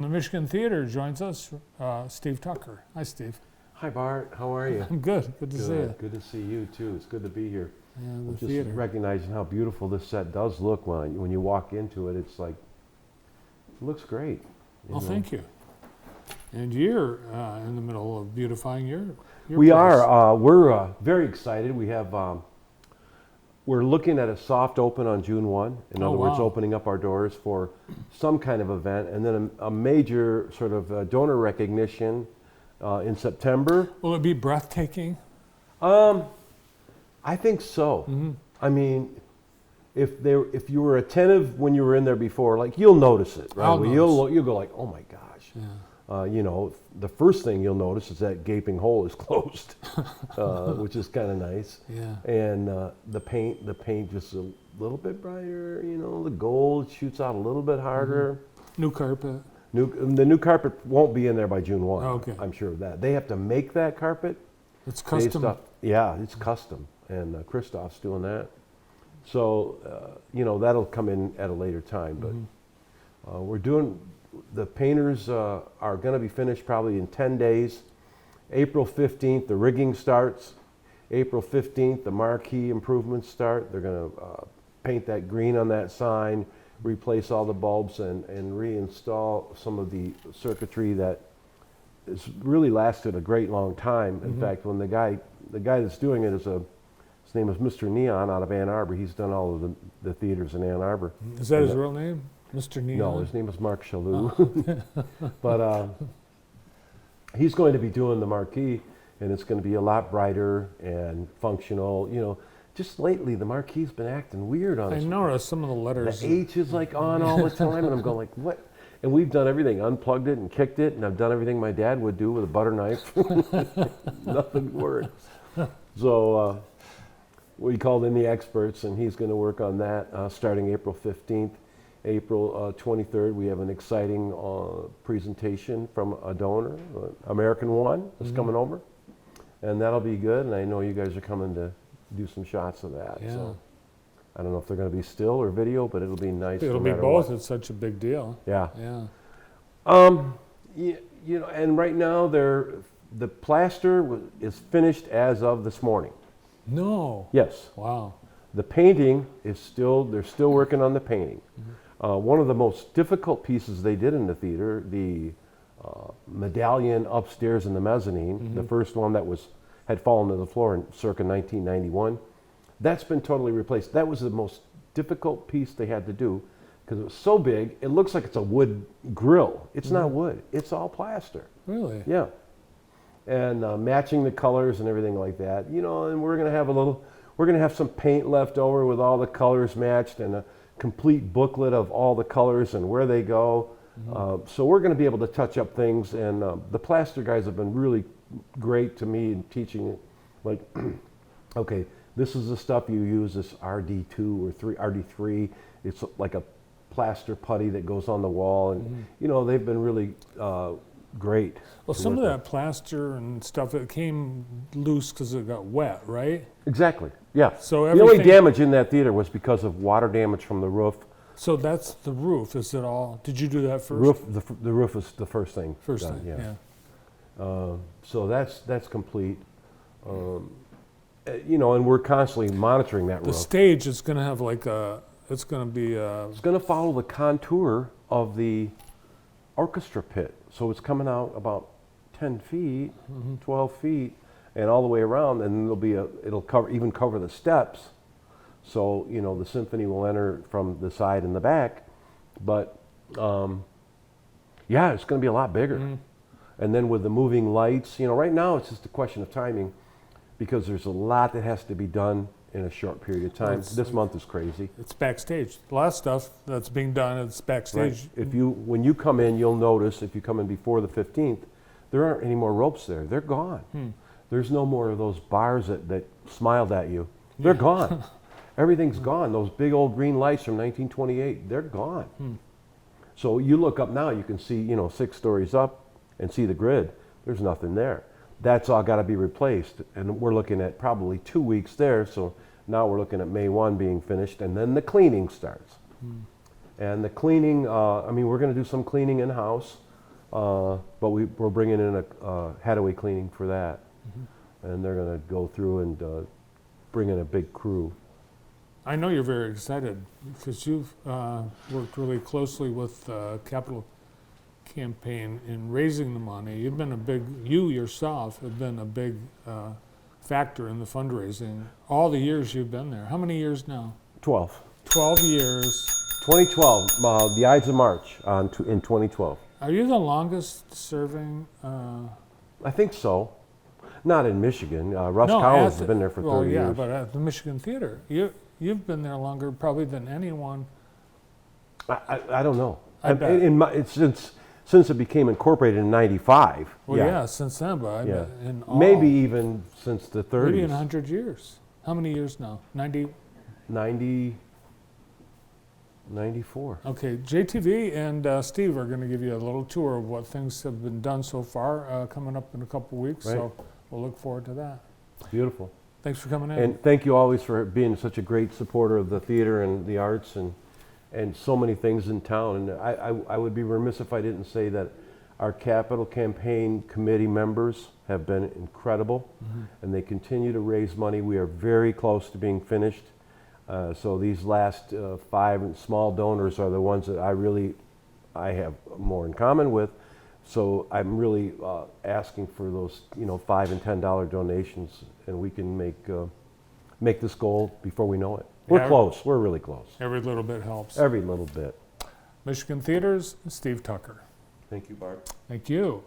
The Michigan Theater joins us, Steve Tucker. Hi, Steve. Hi, Bart. How are you? I'm good. Good to see you. Good to see you, too. It's good to be here. Yeah, I'm just theater. recognizing how beautiful this set does look when you walk into it. It's like, it looks great. Well, thank you. And you're in the middle of beautifying your We place. are. We're very excited. We have. We're looking at a soft open on June 1. In other words, wow. opening up our doors for some kind of event, and then a major sort of donor recognition in September. Will it be breathtaking? I think so. Mm-hmm. I mean, if you were attentive when you were in there before, like you'll notice it, right? You'll go like, oh my gosh. Yeah. The first thing you'll notice is that gaping hole is closed, which is kind of nice. Yeah. And the paint just a little bit brighter. The gold shoots out a little bit harder. Mm-hmm. New carpet. The new carpet won't be in there by June 1. Oh, okay. I'm sure of that. They have to make that carpet. It's custom. Yeah, it's custom, and Christoph's doing that. So, that'll come in at a later time. But we're doing. The painters are going to be finished probably in 10 days. April 15th, the rigging starts. April 15th, the marquee improvements start. They're going to paint that green on that sign, replace all the bulbs, and reinstall some of the circuitry that has really lasted a great long time. In fact, when the guy that's doing it his name is Mr. Neon out of Ann Arbor. He's done all of the theaters in Ann Arbor. Is that his real name? Mr. Neon? No, his name is Mark Chaloux. But he's going to be doing the marquee, and it's going to be a lot brighter and functional. Just lately, the marquee's been acting weird on us. I noticed some of the letters. The H is like on all the time, and I'm going like, what? And we've done everything, unplugged it and kicked it, and I've done everything my dad would do with a butter knife. Nothing works. So we called in the experts, and he's going to work on that starting April 15th. April 23rd, we have an exciting presentation from a donor, American One, is coming over. And that'll be good, and I know you guys are coming to do some shots of that. Yeah. So I don't know if they're going to be still or video, but it'll be nice. It'll be both. It's such a big deal. Yeah. Yeah. And right now the plaster is finished as of this morning. No. Yes. Wow. The painting they're still working on the painting. One of the most difficult pieces they did in the theater, the medallion upstairs in the mezzanine, the first one that had fallen to the floor in circa 1991, that's been totally replaced. That was the most difficult piece they had to do because it was so big, it looks like it's a wood grill. It's not wood, it's all plaster. Really? Yeah. And matching the colors and everything like that, and we're going to have some paint left over with all the colors matched and a complete booklet of all the colors and where they go. So we're going to be able to touch up things, and the plaster guys have been really great to me in teaching it. Like, okay, this is the stuff you use, this RD2 or RD3. It's like a plaster putty that goes on the wall, and they've been really great. Well, some of that plaster and stuff, it came loose because it got wet, right? Exactly. Yeah. So the only damage in that theater was because of water damage from the roof. So that's the roof. Is it all? Did you do that first? The roof is the first thing. First done, thing. Yeah. So that's complete. And we're constantly monitoring that The roof. stage is going to have it's going to be. It's going to follow the contour of the orchestra pit. So it's coming out about 10 feet, 12 feet, and all the way around, and it'll cover the steps. So, the symphony will enter from the side and the back. But, it's going to be a lot bigger. And then with the moving lights, right now it's just a question of timing because there's a lot that has to be done in a short period of time. This month is crazy. It's backstage. A lot of stuff that's being done, it's backstage. Right. When you come in, you'll notice if you come in before the 15th, there aren't any more ropes there. They're gone. There's no more of those bars that smiled at you. They're gone. Everything's gone. Those big old green lights from 1928, they're gone. So you look up now, you can see, 6 stories up and see the grid. There's nothing there. That's all got to be replaced. And we're looking at probably 2 weeks there. So now we're looking at May 1 being finished, and then the cleaning starts. And the cleaning, we're going to do some cleaning in-house. But we're bringing in a Hadaway cleaning for that. Mm-hmm. And they're going to go through and bring in a big crew. I know you're very excited because you've worked really closely with Capital Campaign in raising the money. You yourself have been a big factor in the fundraising all the years you've been there. How many years now? 12. 12 years. 2012, the Ides of March in 2012. Are you the longest serving? I think so. Not in Michigan. Russ No, Collins has been there for 30 well, yeah, years. but at the Michigan Theater, you've been there longer probably than anyone. I don't know. I bet. It's since it became incorporated in '95. Well, yeah, since then, but I bet in all, Maybe even since the 30s. maybe in 100 years. How many years now? 90. 94. Okay, JTV and Steve are going to give you a little tour of what things have been done so far coming up in a couple weeks. Right. So we'll look forward to that. Beautiful. Thanks for coming in. And thank you always for being such a great supporter of the theater and the arts and so many things in town. And I would be remiss if I didn't say that our Capital Campaign Committee members have been incredible, and they continue to raise money. We are very close to being finished. So these last 5 small donors are the ones that I have more in common with. So I'm really asking for those, $5 and $10 donations, and we can make this goal before we know it. We're close. We're really close. Every little bit helps. Every little bit. Michigan Theaters, Steve Tucker. Thank you, Bart. Thank you.